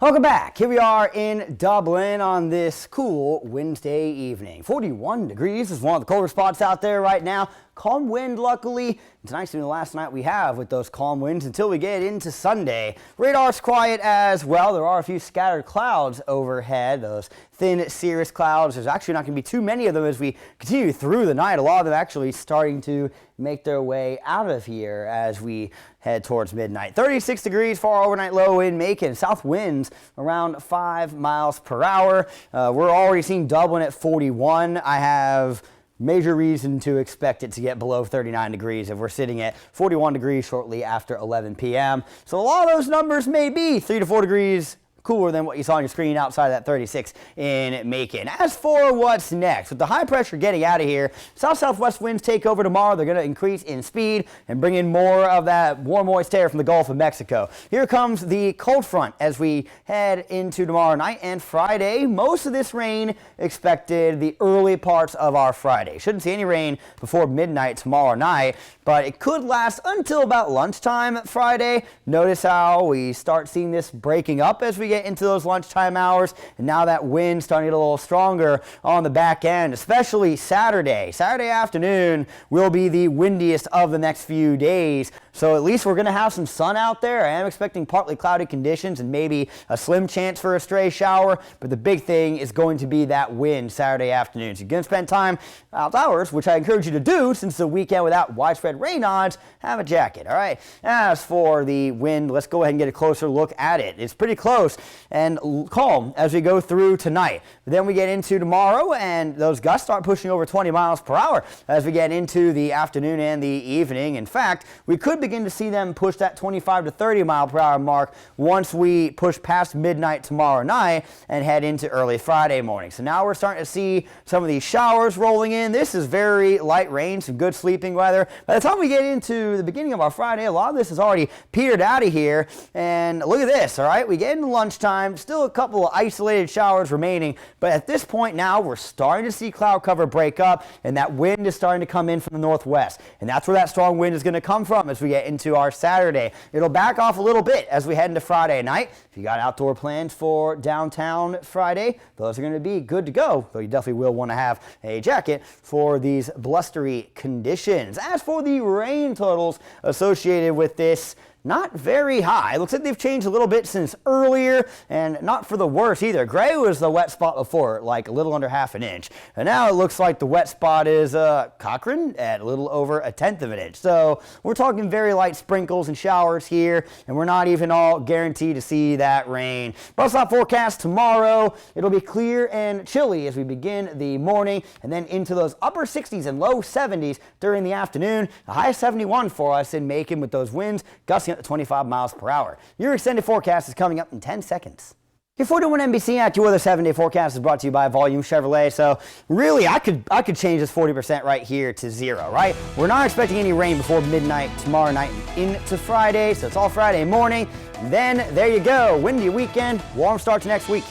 Welcome back. Here we are in Dublin on this cool Wednesday evening. 41 degrees is one of the colder spots out there right now. Calm wind, luckily. It's nicer than the last night we have with those calm winds until we get into Sunday. Radar's quiet as well. There are a few scattered clouds overhead, those thin cirrus clouds. There's actually not going to be too many of them as we continue through the night. A lot of them actually starting to make their way out of here as we head towards midnight. 36 degrees for our overnight low in Macon. South winds around 5 miles per hour. We're already seeing Dublin at 41. I have major reason to expect it to get below 39 degrees if we're sitting at 41 degrees shortly after 11 p.m. So a lot of those numbers may be 3 to 4 degrees cooler than what you saw on your screen outside of that 36 in Macon. As for what's next, with the high pressure getting out of here, south-southwest winds take over tomorrow. They're going to increase in speed and bring in more of that warm, moist air from the Gulf of Mexico. Here comes the cold front as we head into tomorrow night and Friday. Most of this rain expected the early parts of our Friday. Shouldn't see any rain before midnight tomorrow night, but it could last until about lunchtime Friday. Notice how we start seeing this breaking up as we get into those lunchtime hours, and now that wind starting to get a little stronger on the back end, especially Saturday. Saturday afternoon will be the windiest of the next few days, so at least we're going to have some sun out there. I am expecting partly cloudy conditions and maybe a slim chance for a stray shower, but the big thing is going to be that wind Saturday afternoon. So you're going to spend time outdoors, which I encourage you to do since the weekend without widespread rain odds. Have a jacket. All right. As for the wind, let's go ahead and get a closer look at it. It's pretty close and calm as we go through tonight. But then we get into tomorrow, and those gusts start pushing over 20 miles per hour as we get into the afternoon and the evening. In fact, we could begin to see them push that 25 to 30 mile per hour mark once we push past midnight tomorrow night and head into early Friday morning. So now we're starting to see some of these showers rolling in. This is very light rain, some good sleeping weather. By the time we get into the beginning of our Friday, a lot of this is already petered out of here. And look at this, all right? We get into lunchtime, still a couple of isolated showers remaining, but at this point now we're starting to see cloud cover break up, and that wind is starting to come in from the northwest. And that's where that strong wind is going to come from as we get into our Saturday. It'll back off a little bit as we head into Friday night. If you got outdoor plans for downtown Friday, those are going to be good to go, though you definitely will want to have a jacket for these blustery conditions. As for the rain totals associated with this, not very high. Looks like they've changed a little bit since earlier, and not for the worse either. Gray was the wet spot before, like a little under half an inch. And now it looks like the wet spot is Cochrane at a little over 1/10 of an inch. So we're talking very light sprinkles and showers here, and we're not even all guaranteed to see that rain. Bus stop forecast tomorrow. It'll be clear and chilly as we begin the morning, and then into those upper 60s and low 70s during the afternoon. A high 71 for us in Macon with those winds gusting up to 25 miles per hour. Your extended forecast is coming up in 10 seconds. Your 41 NBC AccuWeather 7-day forecast is brought to you by Volume Chevrolet. So really, I could change this 40% right here to 0, right? We're not expecting any rain before midnight tomorrow night and into Friday, so it's all Friday morning. And then there you go, windy weekend, warm start to next week.